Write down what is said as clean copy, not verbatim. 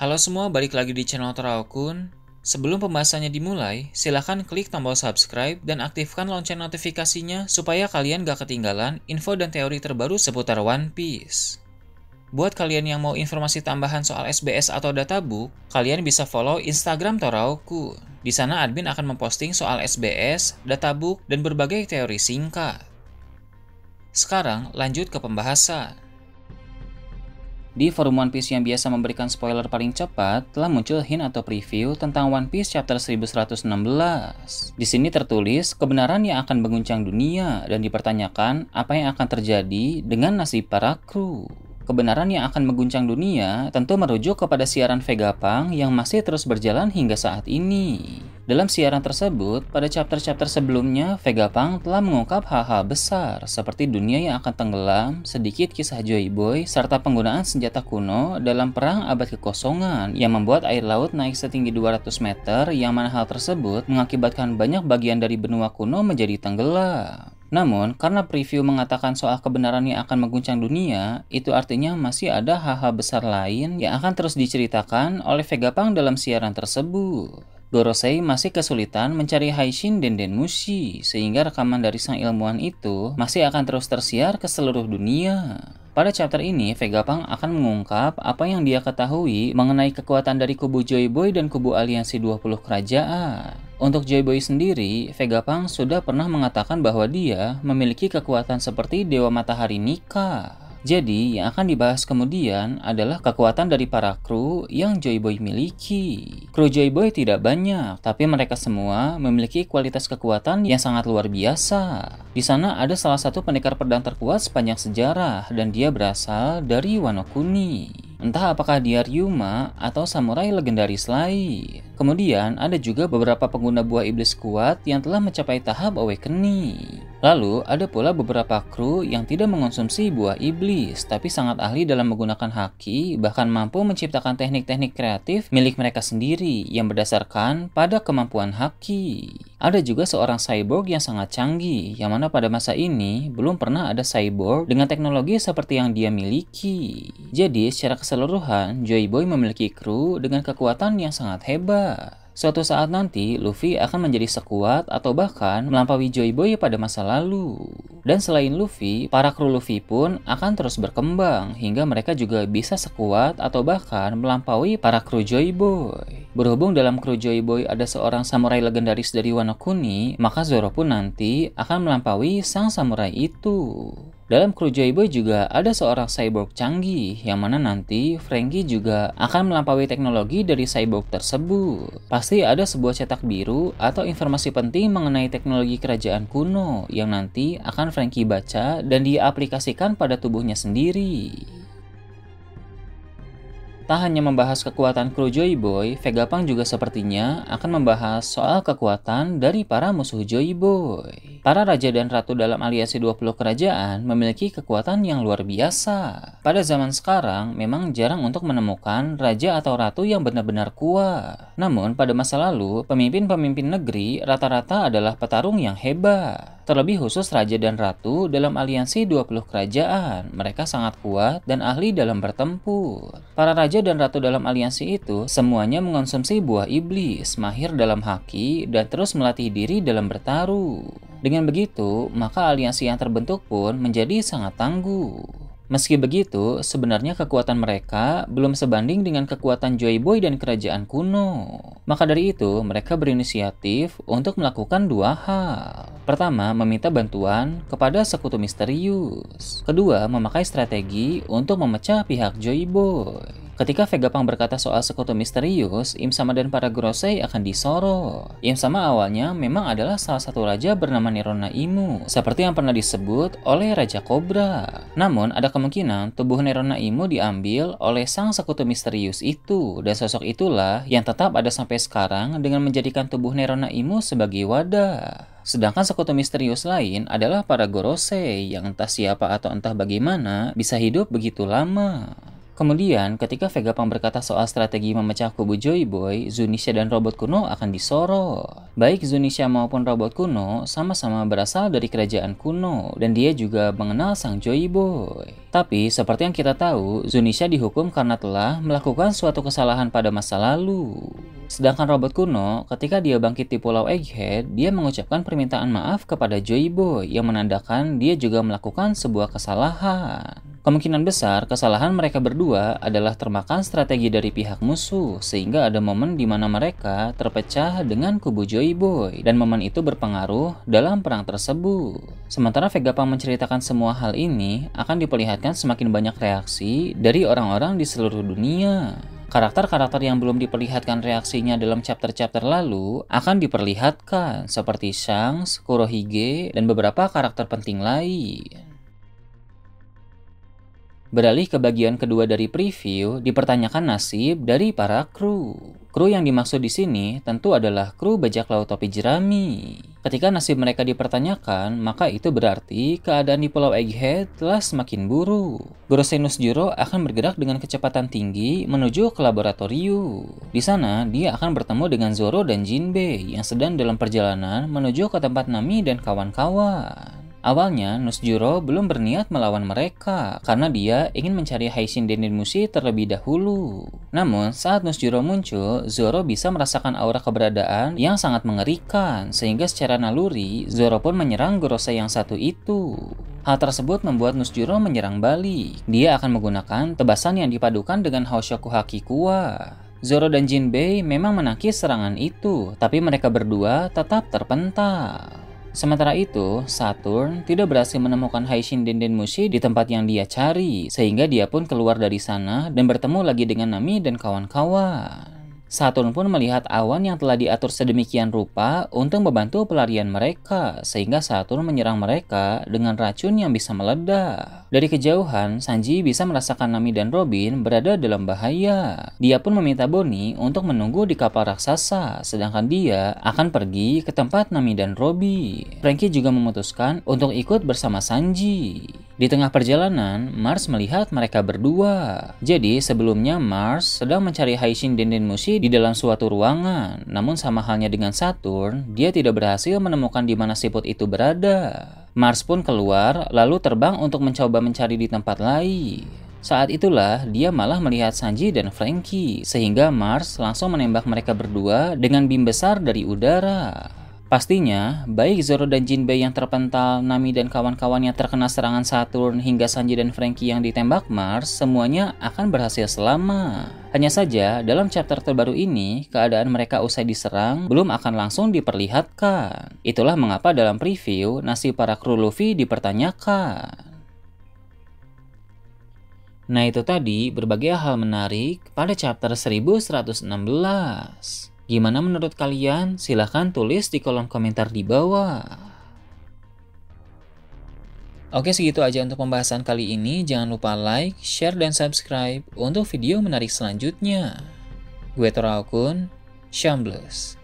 Halo semua, balik lagi di channel Toraokun. Sebelum pembahasannya dimulai, silahkan klik tombol subscribe dan aktifkan lonceng notifikasinya supaya kalian gak ketinggalan info dan teori terbaru seputar One Piece. Buat kalian yang mau informasi tambahan soal SBS atau databook, kalian bisa follow Instagram Toraokun. Di sana admin akan memposting soal SBS, databook, dan berbagai teori singkat. Sekarang lanjut ke pembahasan. Di forum One Piece yang biasa memberikan spoiler paling cepat, telah muncul hint atau preview tentang One Piece chapter 1116. Di sini tertulis kebenaran yang akan mengguncang dunia dan dipertanyakan apa yang akan terjadi dengan nasib para kru. Kebenaran yang akan mengguncang dunia tentu merujuk kepada siaran Vegapunk yang masih terus berjalan hingga saat ini. Dalam siaran tersebut, pada chapter-chapter sebelumnya, Vegapunk telah mengungkap hal-hal besar seperti dunia yang akan tenggelam, sedikit kisah Joy Boy, serta penggunaan senjata kuno dalam perang abad kekosongan yang membuat air laut naik setinggi 200 meter, yang mana hal tersebut mengakibatkan banyak bagian dari benua kuno menjadi tenggelam. Namun, karena preview mengatakan soal kebenaran yang akan mengguncang dunia, itu artinya masih ada hal-hal besar lain yang akan terus diceritakan oleh Vegapunk dalam siaran tersebut. Gorosei masih kesulitan mencari Haishin dan Denmushi, sehingga rekaman dari sang ilmuwan itu masih akan terus tersiar ke seluruh dunia. Pada chapter ini, Vegapunk akan mengungkap apa yang dia ketahui mengenai kekuatan dari kubu Joy Boy dan kubu aliansi 20 kerajaan. Untuk Joy Boy sendiri, Vegapunk sudah pernah mengatakan bahwa dia memiliki kekuatan seperti Dewa Matahari Nika. Jadi, yang akan dibahas kemudian adalah kekuatan dari para kru yang Joy Boy miliki. Kru Joy Boy tidak banyak, tapi mereka semua memiliki kualitas kekuatan yang sangat luar biasa. Di sana ada salah satu pendekar pedang terkuat sepanjang sejarah, dan dia berasal dari Wano Kuni. Entah apakah dia Ryuma atau samurai legendaris lain. Kemudian ada juga beberapa pengguna buah iblis kuat yang telah mencapai tahap awakening. Lalu ada pula beberapa kru yang tidak mengonsumsi buah iblis tapi sangat ahli dalam menggunakan haki, bahkan mampu menciptakan teknik-teknik kreatif milik mereka sendiri yang berdasarkan pada kemampuan haki. Ada juga seorang cyborg yang sangat canggih, yang mana pada masa ini belum pernah ada cyborg dengan teknologi seperti yang dia miliki. Jadi secara keseluruhan, Joy Boy memiliki kru dengan kekuatan yang sangat hebat. Suatu saat nanti, Luffy akan menjadi sekuat atau bahkan melampaui Joy Boy pada masa lalu. Dan selain Luffy, para kru Luffy pun akan terus berkembang hingga mereka juga bisa sekuat atau bahkan melampaui para kru Joy Boy. Berhubung dalam kru Joy Boy ada seorang samurai legendaris dari Wano Kuni, maka Zoro pun nanti akan melampaui sang samurai itu. Dalam kru Joy Boy juga ada seorang cyborg canggih, yang mana nanti Franky juga akan melampaui teknologi dari cyborg tersebut. Pasti ada sebuah cetak biru atau informasi penting mengenai teknologi kerajaan kuno yang nanti akan Franky baca dan diaplikasikan pada tubuhnya sendiri. Tak hanya membahas kekuatan kru Joy Boy, Vegapunk juga sepertinya akan membahas soal kekuatan dari para musuh Joy Boy. Para raja dan ratu dalam aliansi 20 kerajaan memiliki kekuatan yang luar biasa. Pada zaman sekarang, memang jarang untuk menemukan raja atau ratu yang benar-benar kuat. Namun, pada masa lalu, pemimpin-pemimpin negeri rata-rata adalah petarung yang hebat. Terlebih khusus raja dan ratu dalam aliansi 20 kerajaan. Mereka sangat kuat dan ahli dalam bertempur. Para raja dan ratu dalam aliansi itu semuanya mengonsumsi buah iblis, mahir dalam haki, dan terus melatih diri dalam bertaruh. Dengan begitu, maka aliansi yang terbentuk pun menjadi sangat tangguh. Meski begitu, sebenarnya kekuatan mereka belum sebanding dengan kekuatan Joy Boy dan kerajaan kuno. Maka dari itu, mereka berinisiatif untuk melakukan dua hal. Pertama, meminta bantuan kepada sekutu misterius. Kedua, memakai strategi untuk memecah pihak Joy Boy. Ketika Vegapunk berkata soal sekutu misterius, Im Sama dan para Gorosei akan disorot. Im Sama awalnya memang adalah salah satu raja bernama Nerona Imu, seperti yang pernah disebut oleh Raja Cobra. Namun, ada kemungkinan tubuh Nerona Imu diambil oleh sang sekutu misterius itu, dan sosok itulah yang tetap ada sampai sekarang dengan menjadikan tubuh Nerona Imu sebagai wadah. Sedangkan sekutu misterius lain adalah para Gorosei yang entah siapa atau entah bagaimana bisa hidup begitu lama. Kemudian, ketika Vegapunk berkata soal strategi memecah kubu Joy Boy, Zunisha dan robot kuno akan disorot. Baik Zunisha maupun robot kuno sama-sama berasal dari kerajaan kuno, dan dia juga mengenal sang Joy Boy. Tapi, seperti yang kita tahu, Zunisha dihukum karena telah melakukan suatu kesalahan pada masa lalu. Sedangkan robot kuno, ketika dia bangkit di Pulau Egghead, dia mengucapkan permintaan maaf kepada Joy Boy yang menandakan dia juga melakukan sebuah kesalahan. Kemungkinan besar kesalahan mereka berdua adalah termakan strategi dari pihak musuh, sehingga ada momen di mana mereka terpecah dengan kubu Joy Boy, dan momen itu berpengaruh dalam perang tersebut. Sementara Vegapunk menceritakan semua hal ini, akan diperlihatkan semakin banyak reaksi dari orang-orang di seluruh dunia. Karakter-karakter yang belum diperlihatkan reaksinya dalam chapter-chapter lalu akan diperlihatkan, seperti Shanks, Kurohige, dan beberapa karakter penting lain. Beralih ke bagian kedua dari preview, dipertanyakan nasib dari para kru. Kru yang dimaksud di sini tentu adalah kru bajak laut topi jerami. Ketika nasib mereka dipertanyakan, maka itu berarti keadaan di Pulau Egghead telah semakin buruk. Gorosei Nusjuro akan bergerak dengan kecepatan tinggi menuju ke laboratorium. Di sana, dia akan bertemu dengan Zoro dan Jinbei yang sedang dalam perjalanan menuju ke tempat Nami dan kawan-kawan. Awalnya, Nusjuro belum berniat melawan mereka karena dia ingin mencari Haishin Dendenmushi terlebih dahulu. Namun, saat Nusjuro muncul, Zoro bisa merasakan aura keberadaan yang sangat mengerikan, sehingga secara naluri, Zoro pun menyerang Gorosei yang satu itu. Hal tersebut membuat Nusjuro menyerang balik. Dia akan menggunakan tebasan yang dipadukan dengan Haoshoku Haki kuat. Zoro dan Jinbei memang menangkis serangan itu, tapi mereka berdua tetap terpental. Sementara itu, Saturn tidak berhasil menemukan Haishin Dendenmushi di tempat yang dia cari, sehingga dia pun keluar dari sana dan bertemu lagi dengan Nami dan kawan-kawan. Saturn pun melihat awan yang telah diatur sedemikian rupa untuk membantu pelarian mereka, sehingga Saturn menyerang mereka dengan racun yang bisa meledak. Dari kejauhan, Sanji bisa merasakan Nami dan Robin berada dalam bahaya. Dia pun meminta Bonnie untuk menunggu di kapal raksasa, sedangkan dia akan pergi ke tempat Nami dan Robin. Franky juga memutuskan untuk ikut bersama Sanji. Di tengah perjalanan, Mars melihat mereka berdua. Jadi, sebelumnya Mars sedang mencari Haishin Dendenmushi di dalam suatu ruangan. Namun sama halnya dengan Saturn, dia tidak berhasil menemukan di mana siput itu berada. Mars pun keluar, lalu terbang untuk mencoba mencari di tempat lain. Saat itulah, dia malah melihat Sanji dan Franky, sehingga Mars langsung menembak mereka berdua dengan bim besar dari udara. Pastinya, baik Zoro dan Jinbei yang terpental, Nami dan kawan-kawan yang terkena serangan Saturn, hingga Sanji dan Franky yang ditembak Mars, semuanya akan berhasil selamat. Hanya saja, dalam chapter terbaru ini, keadaan mereka usai diserang belum akan langsung diperlihatkan. Itulah mengapa dalam preview, nasib para kru Luffy dipertanyakan. Nah, itu tadi berbagai hal menarik pada chapter 1116. Gimana menurut kalian? Silahkan tulis di kolom komentar di bawah. Oke, segitu aja untuk pembahasan kali ini. Jangan lupa like, share, dan subscribe untuk video menarik selanjutnya. Gue Toraokun, Shambles.